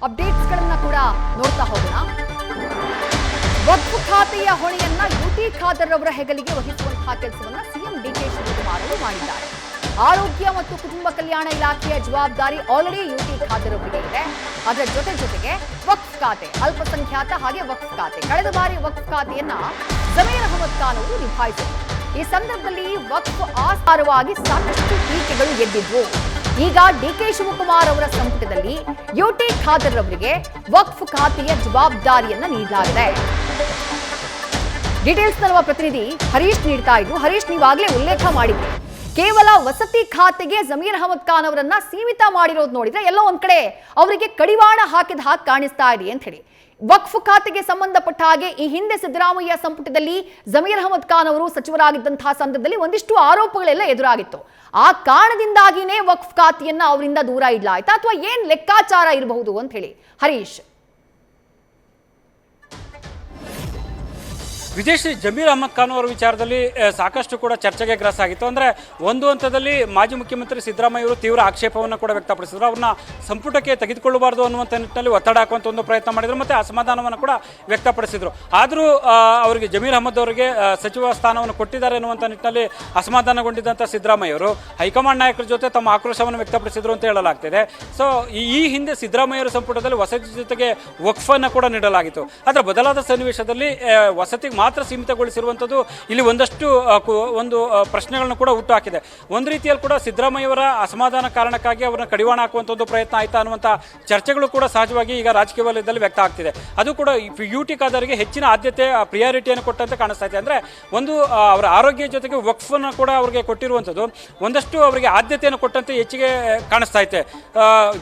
ಅಪ್ಡೇಟ್ಸ್ಗಳನ್ನ ಕೂಡ ನೋಡ್ತಾ ಹೋಗೋಣ. ವಕ್ಫ್ ಖಾತೆಯ ಹೊಣೆಯನ್ನ ಯುಟಿ ಖಾದರ್ ಅವರ ಹೆಗಲಿಗೆ ವಹಿಸುವಂತಹ ಕೆಲಸವನ್ನ ಸಿಎಂ ಡಿಕೆ ಶಿವಕುಮಾರ್ ಅವರು ಮಾಡಿದ್ದಾರೆ. ಆರೋಗ್ಯ ಮತ್ತು ಕುಟುಂಬ ಕಲ್ಯಾಣ ಇಲಾಖೆಯ ಜವಾಬ್ದಾರಿ ಆಲ್ರೆಡಿ ಯುಟಿ ಖಾದರ್ ಅವರಿಗೆ ಇದೆ. ಅದರ ಜೊತೆಗೆ ವಕ್ಫ್ ಖಾತೆ, ಅಲ್ಪಸಂಖ್ಯಾತ ಹಾಗೆ ವಕ್ಫ್ ಖಾತೆ, ಕಳೆದ ಬಾರಿ ವಕ್ಫ್ ಖಾತೆಯನ್ನ ಜಮೀರ್ ಅಹಮದ್ ಖಾನ್ ಅವರು ನಿಭಾಯಿಸಿದರು. ಈ ಸಂದರ್ಭದಲ್ಲಿ ವಕ್ಫ್ ಆಧಾರವಾಗಿ ಸಾಕಷ್ಟು ಟೀಕೆಗಳು ಎದ್ದಿದ್ವು. ಈಗ ಡಿಕೆ ಶಿವಕುಮಾರ್ ಅವರ ಸಂಪುಟದಲ್ಲಿ ಯುಟಿ ಖಾದರ್ ಅವರಿಗೆ ವಕ್ಫ್ ಖಾತೆಯ ಜವಾಬ್ದಾರಿಯನ್ನ ನೀಡಲಾಗಿದೆ. ಡೀಟೇಲ್ಸ್ ನಮ್ಮ ಪ್ರತಿನಿಧಿ ಹರೀಶ್ ನೀಡ್ತಾ ಇದ್ರು. ಹರೀಶ್, ನೀವಾಗಲೇ ಉಲ್ಲೇಖ ಮಾಡಿದ್ರಿ, ಕೇವಲ ವಸತಿ ಖಾತೆಗೆ ಜಮೀರ್ ಅಹಮದ್ ಖಾನ್ ಅವರನ್ನ ಸೀಮಿತ ಮಾಡಿರೋದು ನೋಡಿದ್ರೆ ಎಲ್ಲೋ ಒಂದ್ ಕಡೆ ಅವರಿಗೆ ಕಡಿವಾಣ ಹಾಕಿದ ಹಾಗೆ ಕಾಣಿಸ್ತಾ ಇದೆ ಅಂತ ಹೇಳಿ. ವಕ್ಫ್ ಖಾತೆಗೆ ಸಂಬಂಧಪಟ್ಟ ಹಾಗೆ ಈ ಹಿಂದೆ ಸಿದ್ದರಾಮಯ್ಯ ಸಂಪುಟದಲ್ಲಿ ಜಮೀರ್ ಅಹಮದ್ ಖಾನ್ ಅವರು ಸಚಿವರಾಗಿದ್ದಂತಹ ಸಂದರ್ಭದಲ್ಲಿ ಒಂದಿಷ್ಟು ಆರೋಪಗಳೆಲ್ಲ ಎದುರಾಗಿತ್ತು. ಆ ಕಾರಣದಿಂದಾಗಿನೇ ವಕ್ಫ್ ಖಾತೆಯನ್ನ ಅವರಿಂದ ದೂರ ಇಡ್ಲಾಯ್ತಾ ಅಥವಾ ಏನ್ ಲೆಕ್ಕಾಚಾರ ಇರಬಹುದು ಅಂತ ಹೇಳಿ ಹರೀಶ್? ವಿದೇಶಿ ಜಮೀರ್ ಅಹಮದ್ ಖಾನ್ ಅವರ ವಿಚಾರದಲ್ಲಿ ಸಾಕಷ್ಟು ಕೂಡ ಚರ್ಚೆಗೆ ಗ್ರಾಸ ಆಗಿತ್ತು. ಅಂದರೆ ಒಂದು ಹಂತದಲ್ಲಿ ಮಾಜಿ ಮುಖ್ಯಮಂತ್ರಿ ಸಿದ್ದರಾಮಯ್ಯ ಅವರು ತೀವ್ರ ಆಕ್ಷೇಪವನ್ನು ಕೂಡ ವ್ಯಕ್ತಪಡಿಸಿದ್ರು. ಅವ್ರನ್ನ ಸಂಪುಟಕ್ಕೆ ತೆಗೆದುಕೊಳ್ಳಬಾರ್ದು ಅನ್ನುವಂಥ ನಿಟ್ಟಿನಲ್ಲಿ ಒತ್ತಡ ಹಾಕುವಂಥ ಒಂದು ಪ್ರಯತ್ನ ಮಾಡಿದರು ಮತ್ತು ಅಸಮಾಧಾನವನ್ನು ಕೂಡ ವ್ಯಕ್ತಪಡಿಸಿದರು. ಆದರೂ ಅವರಿಗೆ ಜಮೀರ್ ಅಹಮದ್ ಅವರಿಗೆ ಸಚಿವ ಸ್ಥಾನವನ್ನು ಕೊಟ್ಟಿದ್ದಾರೆ ಅನ್ನುವಂಥ ನಿಟ್ಟಿನಲ್ಲಿ ಅಸಮಾಧಾನಗೊಂಡಿದ್ದಂಥ ಸಿದ್ದರಾಮಯ್ಯ ಅವರು ಹೈಕಮಾಂಡ್ ನಾಯಕರ ಜೊತೆ ತಮ್ಮ ಆಕ್ರೋಶವನ್ನು ವ್ಯಕ್ತಪಡಿಸಿದರು ಅಂತ ಹೇಳಲಾಗ್ತಿದೆ. ಸೊ ಈ ಹಿಂದೆ ಸಿದ್ದರಾಮಯ್ಯ ಅವರ ಸಂಪುಟದಲ್ಲಿ ವಸತಿ ಜೊತೆಗೆ ವಕ್ಫನ್ನು ಕೂಡ ನೀಡಲಾಗಿತ್ತು. ಅದರ ಬದಲಾದ ಸನ್ನಿವೇಶದಲ್ಲಿ ವಸತಿಗೆ ಮಾತ್ರ ಸೀಮಿತಗೊಳಿಸಿರುವಂಥದ್ದು ಇಲ್ಲಿ ಒಂದಷ್ಟು ಪ್ರಶ್ನೆಗಳನ್ನು ಕೂಡ ಹುಟ್ಟು ಹಾಕಿದೆ. ಒಂದು ರೀತಿಯಲ್ಲಿ ಕೂಡ ಸಿದ್ದರಾಮಯ್ಯವರ ಅಸಮಾಧಾನ ಕಾರಣಕ್ಕಾಗಿ ಅವರನ್ನ ಕಡಿವಾಣ ಹಾಕುವಂಥ ಒಂದು ಪ್ರಯತ್ನ ಆಯ್ತಾ ಅನ್ನುವಂಥ ಚರ್ಚೆಗಳು ಕೂಡ ಸಹಜವಾಗಿ ಈಗ ರಾಜಕೀಯ ವಲಯದಲ್ಲಿ ವ್ಯಕ್ತ ಆಗ್ತಿದೆ. ಅದು ಕೂಡ ಯುಟಿ ಖಾದರ್ಗೆ ಹೆಚ್ಚಿನ ಆದ್ಯತೆ ಪ್ರಿಯಾರಿಟಿಯನ್ನು ಕೊಟ್ಟಂತೆ ಕಾಣಿಸ್ತಾ ಇದೆ. ಅಂದರೆ ಒಂದು ಅವರ ಆರೋಗ್ಯ ಜೊತೆಗೆ ವಕ್ಫನ್ನು ಕೂಡ ಅವರಿಗೆ ಕೊಟ್ಟಿರುವಂಥದ್ದು ಒಂದಷ್ಟು ಅವರಿಗೆ ಆದ್ಯತೆಯನ್ನು ಕೊಟ್ಟಂತೆ ಹೆಚ್ಚಿಗೆ ಕಾಣಿಸ್ತಾ ಇದೆ.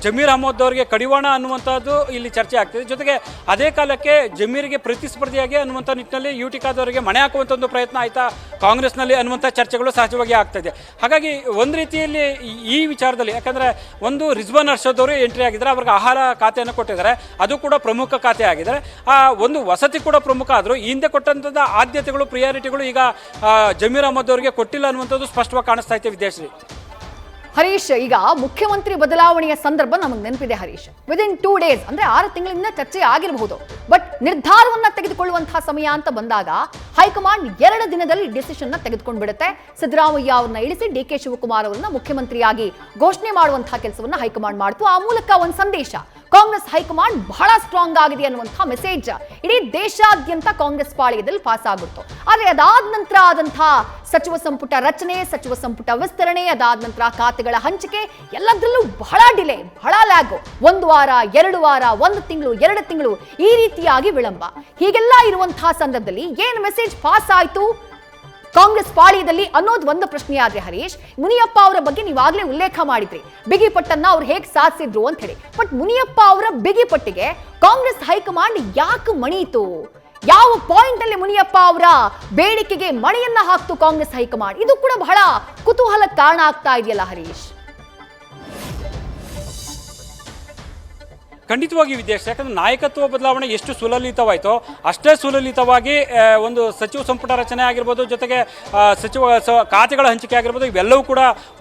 ಜಮೀರ್ ಅಹಮದ್ ಅವರಿಗೆ ಕಡಿವಾಣ ಅನ್ನುವಂಥದ್ದು ಇಲ್ಲಿ ಚರ್ಚೆ ಆಗ್ತಿದೆ. ಜೊತೆಗೆ ಅದೇ ಕಾಲಕ್ಕೆ ಜಮೀರ್ಗೆ ಪ್ರತಿಸ್ಪರ್ಧಿಯಾಗಿ ಅನ್ನುವಂಥ ನಿಟ್ಟಿನಲ್ಲಿ ಯುಟಿ ಖಾದರ್ಗೆ ಮಣೆ ಹಾಕುವಂಥ ಒಂದು ಪ್ರಯತ್ನ ಆಯ್ತಾ ಕಾಂಗ್ರೆಸ್ನಲ್ಲಿ ಅನ್ನುವಂಥ ಚರ್ಚೆಗಳು ಸಹಜವಾಗಿ ಆಗ್ತಾ ಇದೆ. ಹಾಗಾಗಿ ಒಂದು ರೀತಿಯಲ್ಲಿ ಈ ವಿಚಾರದಲ್ಲಿ ಯಾಕಂದರೆ ಒಂದು ರಿಜ್ವಾನ್ ಅರ್ಷದ್ ಅವರು ಎಂಟ್ರಿ ಆಗಿದ್ದಾರೆ, ಅವ್ರಿಗೆ ಆಹಾರ ಖಾತೆಯನ್ನು ಕೊಟ್ಟಿದ್ದಾರೆ, ಅದು ಕೂಡ ಪ್ರಮುಖ ಖಾತೆ ಆಗಿದೆ. ಆ ಒಂದು ವಸತಿ ಕೂಡ ಪ್ರಮುಖ ಆದರೂ ಈ ಹಿಂದೆ ಕೊಟ್ಟಂಥದ್ದು ಆದ್ಯತೆಗಳು ಪ್ರಿಯಾರಿಟಿಗಳು ಈಗ ಜಮೀರ್ ಅಹಮದ್ ಅವರಿಗೆ ಕೊಟ್ಟಿಲ್ಲ ಅನ್ನುವಂಥದ್ದು ಸ್ಪಷ್ಟವಾಗಿ ಕಾಣಿಸ್ತಾ ಇದೆ ವಿದೇಶಿ. ಹರೀಶ್, ಈಗ ಮುಖ್ಯಮಂತ್ರಿ ಬದಲಾವಣೆಯ ಸಂದರ್ಭ ನಮಗೆ ನೆನಪಿದೆ ಹರೀಶ್. ವಿದಿನ್ 2 days ಅಂದ್ರೆ 6 ತಿಂಗಳಿಂದ ಚರ್ಚೆ ಆಗಿರಬಹುದು. ಬಟ್ ನಿರ್ಧಾರವನ್ನ ತೆಗೆದುಕೊಳ್ಳುವಂತಹ ಸಮಯ ಅಂತ ಬಂದಾಗ ಹೈಕಮಾಂಡ್ 2 ದಿನದಲ್ಲಿ ಡಿಸಿಷನ್ ತೆಗೆದುಕೊಂಡು ಬಿಡುತ್ತೆ. ಸಿದ್ದರಾಮಯ್ಯ ಅವರನ್ನ ಇಳಿಸಿ ಡಿಕೆ ಶಿವಕುಮಾರ್ ಅವರನ್ನ ಮುಖ್ಯಮಂತ್ರಿಯಾಗಿ ಘೋಷಣೆ ಮಾಡುವಂತಹ ಕೆಲಸವನ್ನ ಹೈಕಮಾಂಡ್ ಮಾಡ್ತು. ಆ ಮೂಲಕ ಒಂದು ಸಂದೇಶ, ಕಾಂಗ್ರೆಸ್ ಹೈಕಮಾಂಡ್ ಬಹಳ ಸ್ಟ್ರಾಂಗ್ ಆಗಿದೆ ಅನ್ನುವಂತಹ ಮೆಸೇಜ್ ಇಡೀ ದೇಶಾದ್ಯಂತ ಕಾಂಗ್ರೆಸ್ ಪಾಳ್ಯದಲ್ಲಿ ಪಾಸ್ ಆಗಿತ್ತು. ಆದರೆ ಅದಾದ ನಂತರ ಆದಂತಹ ಸಚಿವ ಸಂಪುಟ ರಚನೆ, ಸಚಿವ ಸಂಪುಟ ವಿಸ್ತರಣೆ, ಅದಾದ ನಂತರ ಖಾತೆಗಳ ಹಂಚಿಕೆ ಎಲ್ಲದರಲ್ಲೂ ಬಹಳ ಡಿಲೇ, ಬಹಳ ಲ್ಯಾಗ್. 1 ವಾರ, 2 ವಾರ, 1 ತಿಂಗಳು, 2 ತಿಂಗಳು ಈ ರೀತಿಯಾಗಿ ವಿಳಂಬ. ಹೀಗೆಲ್ಲ ಇರುವಂತಹ ಸಂದರ್ಭದಲ್ಲಿ ಏನು ಮೆಸೇಜ್ ಪಾಸ್ ಆಯ್ತು ಕಾಂಗ್ರೆಸ್ ಪಾಳ್ಯದಲ್ಲಿ ಅನ್ನೋದು ಒಂದು ಪ್ರಶ್ನೆ. ಆದ್ರೆ ಹರೀಶ್, ಮುನಿಯಪ್ಪ ಅವರ ಬಗ್ಗೆ ನೀವಾಗಲೇ ಉಲ್ಲೇಖ ಮಾಡಿದ್ರಿ, ಬಿಗಿಪಟ್ಟನ್ನ ಅವ್ರು ಹೇಗೆ ಸಾಧಿಸಿದ್ರು ಅಂತ ಹೇಳಿ. ಬಟ್ ಮುನಿಯಪ್ಪ ಅವರ ಬಿಗಿಪಟ್ಟಿಗೆ ಕಾಂಗ್ರೆಸ್ ಹೈಕಮಾಂಡ್ ಯಾಕೆ ಮಣಿಯಿತು? ಯಾವ ಪಾಯಿಂಟ್ ಅಲ್ಲಿ ಮುನಿಯಪ್ಪ ಅವರ ಬೇಡಿಕೆಗೆ ಮಣಿಯನ್ನ ಹಾಕ್ತು ಕಾಂಗ್ರೆಸ್ ಹೈಕಮಾಂಡ್? ಇದು ಕೂಡ ಬಹಳ ಕುತೂಹಲಕ್ಕೆ ಕಾರಣ ಆಗ್ತಾ ಇದೆಯಲ್ಲ ಹರೀಶ್. ಖಂಡಿತವಾಗಿ ವಿದೇಶ, ಯಾಕಂದ್ರೆ ನಾಯಕತ್ವ ಬದಲಾವಣೆ ಎಷ್ಟು ಸುಲಲಿತವಾಯಿತೋ ಅಷ್ಟೇ ಸುಲಲಿತವಾಗಿ ಒಂದು ಸಚಿವ ಸಂಪುಟ ರಚನೆ ಆಗಿರ್ಬೋದು, ಜೊತೆಗೆ ಖಾತೆಗಳ ಹಂಚಿಕೆ ಆಗಿರ್ಬೋದು, ಇವೆಲ್ಲವೂ ಕೂಡ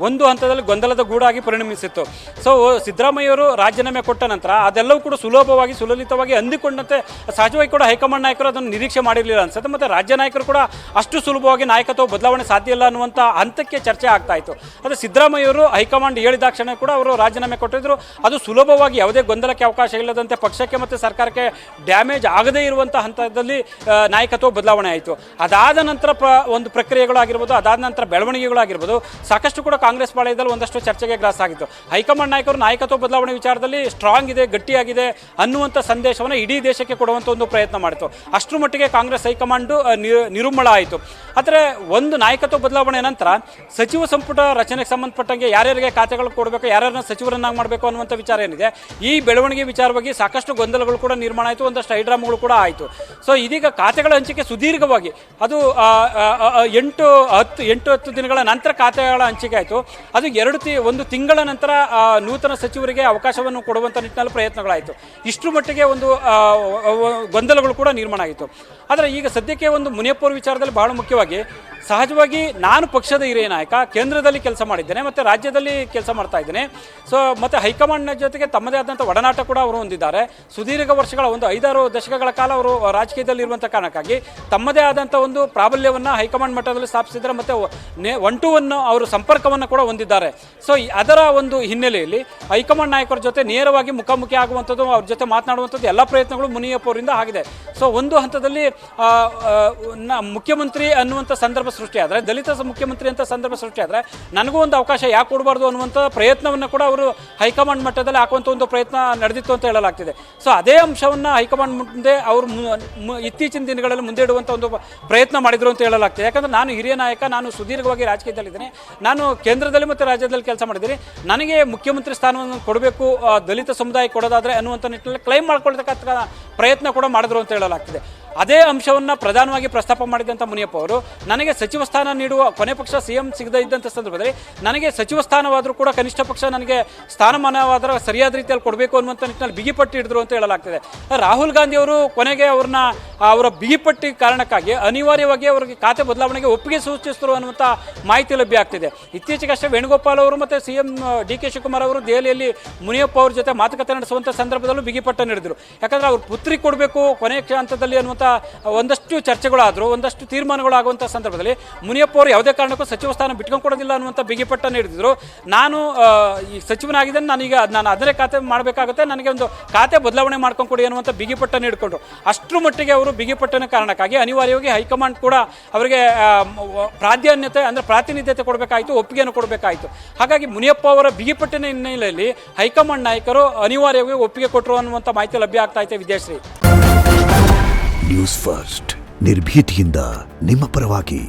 ಒಂದು ಹಂತದಲ್ಲಿ ಗೊಂದಲದ ಗೂಡಾಗಿ ಪರಿಣಮಿಸಿತ್ತು. ಸೊ ಸಿದ್ದರಾಮಯ್ಯವರು ರಾಜೀನಾಮೆ ಕೊಟ್ಟ ನಂತರ ಅದೆಲ್ಲವೂ ಕೂಡ ಸುಲಭವಾಗಿ ಸುಲಲಿತವಾಗಿ ಅಂದಿಕೊಂಡಂತೆ ಸಹಜವಾಗಿ ಕೂಡ ಹೈಕಮಾಂಡ್ ನಾಯಕರು ಅದನ್ನು ನಿರೀಕ್ಷೆ ಮಾಡಿರಲಿಲ್ಲ ಅನ್ಸುತ್ತೆ. ಮತ್ತು ರಾಜ್ಯ ನಾಯಕರು ಕೂಡ ಅಷ್ಟು ಸುಲಭವಾಗಿ ನಾಯಕತ್ವ ಬದಲಾವಣೆ ಸಾಧ್ಯ ಇಲ್ಲ ಅನ್ನುವಂಥ ಹಂತಕ್ಕೆ ಚರ್ಚೆ ಆಗ್ತಾ ಇತ್ತು. ಆದರೆ ಸಿದ್ದರಾಮಯ್ಯವರು ಹೈಕಮಾಂಡ್ ಹೇಳಿದಾಕ್ಷಣ ಕೂಡ ಅವರು ರಾಜೀನಾಮೆ ಕೊಟ್ಟಿದ್ರು. ಅದು ಸುಲಭವಾಗಿ ಯಾವುದೇ ಗೊಂದಲಕ್ಕೆ ಅವಕಾಶ ಇಲ್ಲದಂತೆ ಪಕ್ಷಕ್ಕೆ ಮತ್ತು ಸರ್ಕಾರಕ್ಕೆ ಡ್ಯಾಮೇಜ್ ಆಗದೇ ಇರುವಂಥ ಹಂತದಲ್ಲಿ ನಾಯಕತ್ವ ಬದಲಾವಣೆ ಆಯಿತು. ಅದಾದ ನಂತರ ಒಂದು ಪ್ರಕ್ರಿಯೆಗಳಾಗಿರ್ಬೋದು, ಅದಾದ ನಂತರ ಬೆಳವಣಿಗೆಗಳಾಗಿರ್ಬೋದು, ಸಾಕಷ್ಟು ಕೂಡ ಕಾಂಗ್ರೆಸ್ ಪಾಳ್ಯದಲ್ಲಿ ಒಂದಷ್ಟು ಚರ್ಚೆಗೆ ಗ್ರಾಸ ಆಗಿತ್ತು. ಹೈಕಮಾಂಡ್ ನಾಯಕರು ನಾಯಕತ್ವ ಬದಲಾವಣೆ ವಿಚಾರದಲ್ಲಿ ಸ್ಟ್ರಾಂಗ್ ಇದೆ, ಗಟ್ಟಿಯಾಗಿದೆ ಅನ್ನುವಂಥ ಸಂದೇಶವನ್ನು ಇಡೀ ದೇಶಕ್ಕೆ ಕೊಡುವಂಥ ಒಂದು ಪ್ರಯತ್ನ ಮಾಡಿತು. ಅಷ್ಟರ ಮಟ್ಟಿಗೆ ಕಾಂಗ್ರೆಸ್ ಹೈಕಮಾಂಡು ನಿರುಮ್ಮಳ ಆಯಿತು. ಆದರೆ ಒಂದು ನಾಯಕತ್ವ ಬದಲಾವಣೆ ನಂತರ ಸಚಿವ ಸಂಪುಟ ರಚನೆಗೆ ಸಂಬಂಧಪಟ್ಟಂಗೆ ಯಾರ್ಯಾರಿಗೆ ಖಾತೆಗಳು ಕೊಡಬೇಕು, ಯಾರ್ಯಾರನ್ನ ಸಚಿವರನ್ನಾಗಿ ಮಾಡಬೇಕು ಅನ್ನುವಂಥ ವಿಚಾರ ಏನಿದೆ, ಈ ಬೆಳವಣಿಗೆ ವಿಚಾರವಾಗಿ ಸಾಕಷ್ಟು ಗೊಂದಲಗಳು ಕೂಡ ನಿರ್ಮಾಣ ಆಯಿತು, ಒಂದಷ್ಟು ಹೈಡ್ರಾಮಗಳು ಕೂಡ ಆಯಿತು. ಸೊ ಇದೀಗ ಖಾತೆಗಳ ಹಂಚಿಕೆ ಸುದೀರ್ಘವಾಗಿ ಅದು 8-10 ದಿನಗಳ ನಂತರ ಖಾತೆಗಳ ಹಂಚಿಕೆ ಆಯಿತು. ಅದು 1 ತಿಂಗಳ ನಂತರ ನೂತನ ಸಚಿವರಿಗೆ ಅವಕಾಶವನ್ನು ಕೊಡುವಂಥ ನಿಟ್ಟಿನಲ್ಲಿ ಪ್ರಯತ್ನಗಳಾಯಿತು. ಇಷ್ಟರ ಮಟ್ಟಿಗೆ ಒಂದು ಗೊಂದಲಗಳು ಕೂಡ ನಿರ್ಮಾಣ ಆಗಿತ್ತು. ಆದರೆ ಈಗ ಸದ್ಯಕ್ಕೆ ಒಂದು ಮುನಿಯಪ್ಪ ವಿಚಾರದಲ್ಲಿ ಬಹಳ ಮುಖ್ಯವಾಗಿ ಸಹಜವಾಗಿ ನಾನು ಪಕ್ಷದ ಹಿರಿಯ ನಾಯಕ, ಕೇಂದ್ರದಲ್ಲಿ ಕೆಲಸ ಮಾಡಿದ್ದೇನೆ ಮತ್ತು ರಾಜ್ಯದಲ್ಲಿ ಕೆಲಸ ಮಾಡ್ತಾ ಇದ್ದೇನೆ. ಸೊ ಮತ್ತು ಹೈಕಮಾಂಡ್ನ ಜೊತೆಗೆ ತಮ್ಮದೇ ಆದಂಥ ಒಡನಾಟ ಕೂಡ ಅವರು ಹೊಂದಿದ್ದಾರೆ. ಸುದೀರ್ಘ ವರ್ಷಗಳ ಒಂದು 5-6 ದಶಕಗಳ ಕಾಲ ಅವರು ರಾಜಕೀಯದಲ್ಲಿ ಇರುವಂಥ ಕಾರಣಕ್ಕಾಗಿ ತಮ್ಮದೇ ಆದಂಥ ಒಂದು ಪ್ರಾಬಲ್ಯವನ್ನು ಹೈಕಮಾಂಡ್ ಮಟ್ಟದಲ್ಲಿ ಸ್ಥಾಪಿಸಿದ್ದಾರೆ ಮತ್ತು 1-to-1 ಅವರು ಸಂಪರ್ಕವನ್ನು ಕೂಡ ಹೊಂದಿದ್ದಾರೆ. ಸೊ ಅದರ ಒಂದು ಹಿನ್ನೆಲೆಯಲ್ಲಿ ಹೈಕಮಾಂಡ್ ನಾಯಕರ ಜೊತೆ ನೇರವಾಗಿ ಮುಖಾಮುಖಿ ಆಗುವಂಥದ್ದು, ಅವ್ರ ಜೊತೆ ಮಾತನಾಡುವಂಥದ್ದು ಎಲ್ಲ ಪ್ರಯತ್ನಗಳು ಮುನಿಯಪ್ಪ ಅವರಿಂದ ಆಗಿದೆ. ಸೊ ಒಂದು ಹಂತದಲ್ಲಿ ಮುಖ್ಯಮಂತ್ರಿ ಅನ್ನುವಂಥ ಸಂದರ್ಭ ಸೃಷ್ಟಿಯಾದರೆ, ದಲಿತ ಮುಖ್ಯಮಂತ್ರಿ ಅಂತ ಸಂದರ್ಭ ಸೃಷ್ಟಿಯಾದರೆ ನನಗೂ ಒಂದು ಅವಕಾಶ ಯಾಕೆ ಕೊಡಬಾರ್ದು ಅನ್ನುವಂಥ ಪ್ರಯತ್ನವನ್ನು ಕೂಡ ಅವರು ಹೈಕಮಾಂಡ್ ಮಟ್ಟದಲ್ಲಿ ಹಾಕುವಂಥ ಒಂದು ಪ್ರಯತ್ನ ನಡೆದಿತ್ತು ಅಂತ ಹೇಳಲಾಗ್ತಿದೆ. ಸೊ ಅದೇ ಅಂಶವನ್ನು ಹೈಕಮಾಂಡ್ ಮುಂದೆ ಅವರು ಇತ್ತೀಚಿನ ದಿನಗಳಲ್ಲಿ ಮುಂದೆ ಇಡುವಂಥ ಒಂದು ಪ್ರಯತ್ನ ಮಾಡಿದರು ಅಂತ ಹೇಳಲಾಗ್ತಿದೆ. ಯಾಕಂದರೆ ನಾನು ಹಿರಿಯ ನಾಯಕ, ನಾನು ಸುದೀರ್ಘವಾಗಿ ರಾಜಕೀಯದಲ್ಲಿದ್ದೇನೆ, ನಾನು ಕೇಂದ್ರದಲ್ಲಿ ಮತ್ತು ರಾಜ್ಯದಲ್ಲಿ ಕೆಲಸ ಮಾಡಿದ್ದೀನಿ, ನನಗೆ ಮುಖ್ಯಮಂತ್ರಿ ಸ್ಥಾನವನ್ನು ಕೊಡಬೇಕು ದಲಿತ ಸಮುದಾಯಕ್ಕೆ ಕೊಡೋದಾದರೆ ಅನ್ನುವಂಥ ನಿಟ್ಟಿನಲ್ಲಿ ಕ್ಲೈಮ್ ಮಾಡ್ಕೊಳ್ತಕ್ಕಂಥ ಪ್ರಯತ್ನ ಕೂಡ ಮಾಡಿದ್ರು ಅಂತ ಹೇಳಲಾಗ್ತಿದೆ. ಅದೇ ಅಂಶವನ್ನು ಪ್ರಧಾನವಾಗಿ ಪ್ರಸ್ತಾಪ ಮಾಡಿದಂಥ ಮುನಿಯಪ್ಪ ಅವರು ನನಗೆ ಸಚಿವ ಸ್ಥಾನ ನೀಡುವ, ಕೊನೆ ಪಕ್ಷ CM ಸಿಗದೇ ಇದ್ದಂಥ ಸಂದರ್ಭದಲ್ಲಿ ನನಗೆ ಸಚಿವ ಸ್ಥಾನವಾದರೂ ಕೂಡ ಕನಿಷ್ಠ ಪಕ್ಷ ನನಗೆ ಸ್ಥಾನಮಾನವಾದರೂ ಸರಿಯಾದ ರೀತಿಯಲ್ಲಿ ಕೊಡಬೇಕು ಅನ್ನುವಂಥ ನಿಟ್ಟಿನಲ್ಲಿ ಬಿಗಿಪಟ್ಟು ಹಿಡಿದ್ರು ಅಂತ ಹೇಳಲಾಗ್ತಿದೆ. ರಾಹುಲ್ ಗಾಂಧಿ ಅವರು ಕೊನೆಗೆ ಅವರ ಬಿಗಿಪಟ್ಟಿ ಕಾರಣಕ್ಕಾಗಿ ಅನಿವಾರ್ಯವಾಗಿ ಅವರಿಗೆ ಖಾತೆ ಬದಲಾವಣೆಗೆ ಒಪ್ಪಿಗೆ ಸೂಚಿಸಿದ್ರು ಅನ್ನುವಂಥ ಮಾಹಿತಿ ಲಭ್ಯ ಆಗ್ತಿದೆ. ಇತ್ತೀಚೆಗಷ್ಟೇ ವೇಣುಗೋಪಾಲ್ ಅವರು ಮತ್ತು CM DK ಶಿವಕುಮಾರ್ ಅವರು ದೆಹಲಿಯಲ್ಲಿ ಮುನಿಯಪ್ಪ ಅವ್ರ ಜೊತೆ ಮಾತುಕತೆ ನಡೆಸುವಂಥ ಸಂದರ್ಭದಲ್ಲೂ ಬಿಗಿಪಟ್ಟನ್ನು ಹಿಡಿದ್ರು. ಯಾಕಂದರೆ ಅವ್ರ ಪುತ್ರಿ ಕೊಡಬೇಕು ಕೊನೆಯ ಹಂತದಲ್ಲಿ ಅನ್ನುವಂಥ ಒಂದಷ್ಟು ಚರ್ಚೆಗಳಾದರೂ, ಒಂದಷ್ಟು ತೀರ್ಮಾನಗಳಾಗುವಂಥ ಸಂದರ್ಭದಲ್ಲಿ ಮುನಿಯಪ್ಪ ಅವರು ಯಾವುದೇ ಕಾರಣಕ್ಕೂ ಸಚಿವ ಸ್ಥಾನ ಬಿಟ್ಕೊಂಡು ಕೊಡೋದಿಲ್ಲ ಅನ್ನುವಂಥ ಬಿಗಿಪಟ್ಟನ್ನು ಹಿಡಿದಿದ್ರು. ನಾನು ಈ ಸಚಿವನಾಗಿದ್ದೇನೆ, ನಾನು ಅದರೇ ಖಾತೆ ಮಾಡಬೇಕಾಗುತ್ತೆ, ನನಗೆ ಒಂದು ಖಾತೆ ಬದಲಾವಣೆ ಮಾಡ್ಕೊಂಡು ಕೊಡಿ ಅನ್ನುವಂಥ ಬಿಗಿಪಟ್ಟನ್ನು ಹಿಡ್ಕೊಂಡ್ರು. ಅಷ್ಟರ ಮಟ್ಟಿಗೆ ಅವರು ಬಿಗಿಪಟ್ಟನ ಕಾರಣಕ್ಕಾಗಿ ಅನಿವಾರ್ಯವಾಗಿ ಹೈಕಮಾಂಡ್ ಕೂಡ ಅವರಿಗೆ ಪ್ರಾಧಾನ್ಯತೆ ಅಂದರೆ ಪ್ರಾತಿನಿಧ್ಯತೆ ಕೊಡಬೇಕಾಯಿತು, ಒಪ್ಪಿಗೆಯನ್ನು ಕೊಡಬೇಕಾಯಿತು. ಹಾಗಾಗಿ ಮುನಿಯಪ್ಪ ಅವರ ಬಿಗಿಪಟ್ಟಿನ ಹಿನ್ನೆಲೆಯಲ್ಲಿ ಹೈಕಮಾಂಡ್ ನಾಯಕರು ಅನಿವಾರ್ಯವಾಗಿ ಒಪ್ಪಿಗೆ ಕೊಟ್ಟರು ಅನ್ನುವಂಥ ಮಾಹಿತಿ ಲಭ್ಯ ಆಗ್ತಾ ಇದೆ. ವಿದ್ಯಾಶ್ರೀ, ನ್ಯೂಸ್ ಫಸ್ಟ್ ನಿರ್ಭೀತಿಯಿಂದ ನಿಮ್ಮ ಪರವಾಗಿ.